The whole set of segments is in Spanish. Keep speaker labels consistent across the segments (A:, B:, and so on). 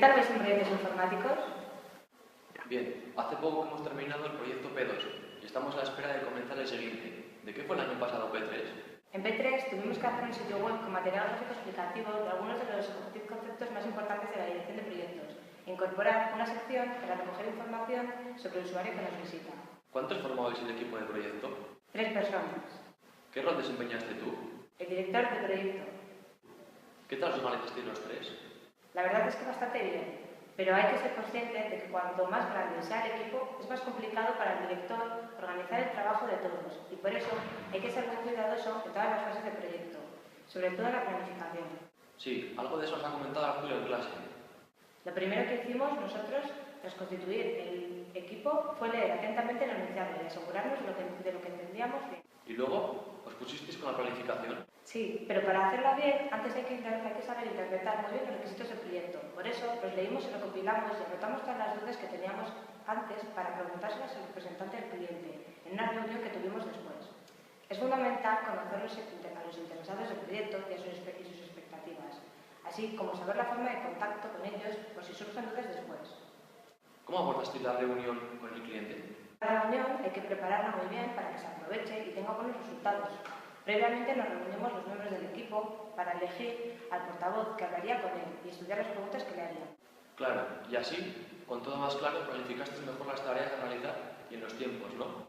A: tal vais en proyectos informáticos?
B: Bien, hace poco hemos terminado el proyecto P2 y estamos a la espera de comenzar el siguiente. ¿De qué fue el año pasado P3?
A: En P3 tuvimos que hacer un sitio web con material gráfico explicativo de algunos de los conceptos más importantes de la dirección de proyectos e incorporar una sección para recoger información sobre el usuario que nos visita.
B: ¿Cuántos formabais el equipo de proyecto?
A: 3 personas.
B: ¿Qué rol desempeñaste tú?
A: El director de proyecto.
B: ¿Qué tal os organizasteis los tres?
A: La verdad es que bastante bien, pero hay que ser consciente de que cuanto más grande sea el equipo, es más complicado para el director organizar el trabajo de todos y por eso hay que ser muy cuidadoso en todas las fases del proyecto, sobre todo en la planificación.
B: Sí, algo de eso os ha comentado Arturo en clase.
A: Lo primero que hicimos nosotros, tras constituir el equipo, fue leer atentamente el enunciado y asegurarnos de lo que entendíamos bien.
B: ¿Y luego os pusisteis con la planificación?
A: Sí, pero para hacerla bien, antes hay que saber interpretar muy bien los requisitos del proyecto. Por eso los leímos y recopilamos y anotamos todas las dudas que teníamos antes para preguntárselas al representante del cliente en una reunión que tuvimos después. Es fundamental conocer a los interesados del proyecto y sus expectativas, así como saber la forma de contacto con ellos por si surgen dudas después.
B: ¿Cómo abordasteis la reunión con el cliente?
A: La reunión hay que prepararla muy bien para que se aproveche y tenga buenos resultados. Previamente nos reunimos los miembros del equipo para elegir al portavoz que hablaría con él y estudiar las preguntas que le harían.
B: Claro, y así, con todo más claro, planificasteis mejor las tareas a realizar y en los tiempos, ¿no?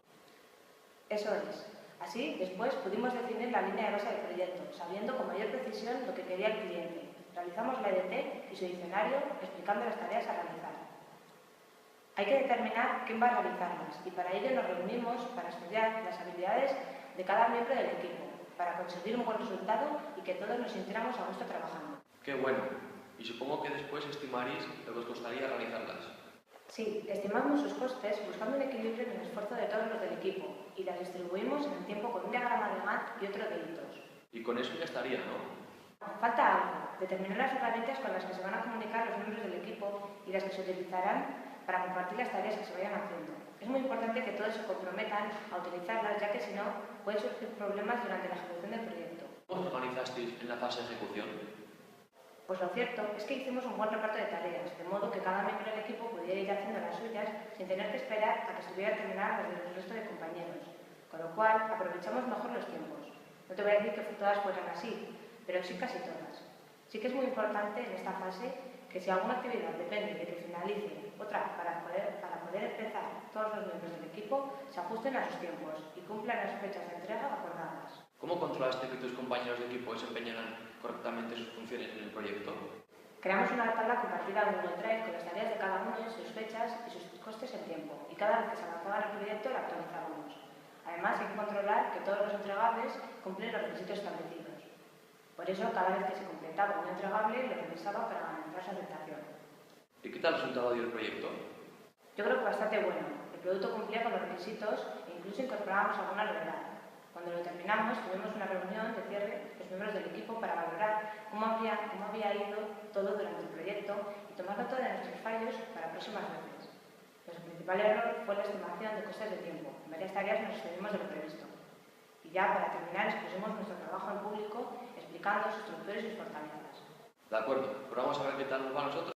A: Eso es. Así, después pudimos definir la línea de base del proyecto, sabiendo con mayor precisión lo que quería el cliente. Realizamos la EDT y su diccionario explicando las tareas a realizar. Hay que determinar quién va a realizarlas y para ello nos reunimos para estudiar las habilidades de cada miembro del equipo, para conseguir un buen resultado y que todos nos sintiéramos a gusto trabajando.
B: ¡Qué bueno! Y supongo que después estimaréis lo que os costaría realizarlas.
A: Sí, estimamos sus costes buscando un equilibrio en el esfuerzo de todos los del equipo y las distribuimos en el tiempo con un diagrama de Gantt y otro de hitos.
B: Y con eso ya estaría, ¿no?
A: Falta algo, determinar las herramientas con las que se van a comunicar los miembros del equipo y las que se utilizarán para compartir las tareas que se vayan haciendo. Es muy importante que todos se comprometan a utilizarlas, ya que si no, pueden surgir problemas durante la ejecución del proyecto.
B: ¿Cómo os organizasteis en la fase de ejecución?
A: Pues lo cierto es que hicimos un buen reparto de tareas, de modo que cada miembro del equipo pudiera ir haciendo las suyas sin tener que esperar a que estuvieran terminadas las del resto de compañeros, con lo cual aprovechamos mejor los tiempos. No te voy a decir que todas fueran así, pero sí casi todas. Sí que es muy importante en esta fase que si alguna actividad depende de que finalice otra para poder empezar, todos los miembros del equipo se ajusten a sus tiempos y cumplan las fechas de entrega acordadas.
B: ¿Cómo controlaste que tus compañeros de equipo desempeñaran correctamente sus funciones en el proyecto?
A: Creamos una tabla compartida en Google Drive con las tareas de cada uno, sus fechas y sus costes en tiempo, y cada vez que se avanzaba en el proyecto la actualizábamos. Además, hay que controlar que todos los entregables cumplen los requisitos establecidos. Por eso, cada vez que se completaba un entregable, lo revisaba para garantizar su aceptación.
B: ¿Y qué tal resultado dio el proyecto?
A: Yo creo que bastante bueno. El producto cumplía con los requisitos e incluso incorporábamos alguna novedad. Cuando lo terminamos, tuvimos una reunión de cierre los miembros del equipo para valorar cómo había ido todo durante el proyecto y tomar nota de nuestros fallos para próximas veces. Nuestro principal error fue la estimación de costes de tiempo. En varias tareas nos excedimos de lo previsto. Y ya para terminar expusimos nuestro trabajo en público explicando sus estructuras y sus fortalezas.
B: De acuerdo, pero vamos a ver qué tal nos va a nosotros